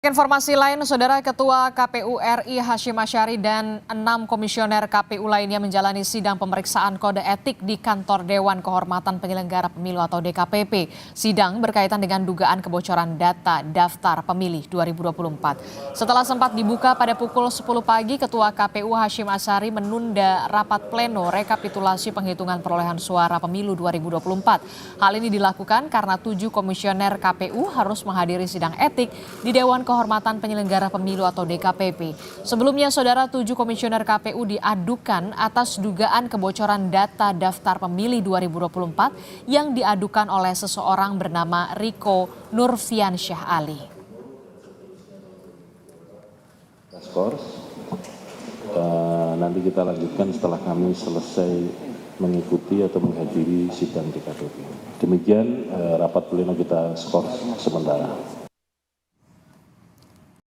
Informasi lain, Saudara Ketua KPU RI Hasyim Asyari dan 6 komisioner KPU lainnya menjalani sidang pemeriksaan kode etik di Kantor Dewan Kehormatan Penyelenggara Pemilu atau DKPP. Sidang berkaitan dengan dugaan kebocoran data daftar pemilih 2024. Setelah sempat dibuka pada pukul 10 pagi, Ketua KPU Hasyim Asyari menunda rapat pleno rekapitulasi penghitungan perolehan suara pemilu 2024. Hal ini dilakukan karena 7 komisioner KPU harus menghadiri sidang etik di Dewan Kehormatan Penyelenggara Pemilu atau DKPP. Sebelumnya, Saudara, 7 komisioner KPU diadukan atas dugaan kebocoran data daftar pemilih 2024 yang diadukan oleh seseorang bernama Riko Nurfiansyah Ali. Nanti kita lanjutkan setelah kami selesai mengikuti atau menghadiri sidang DKPP. Demikian rapat pleno kita skor sementara.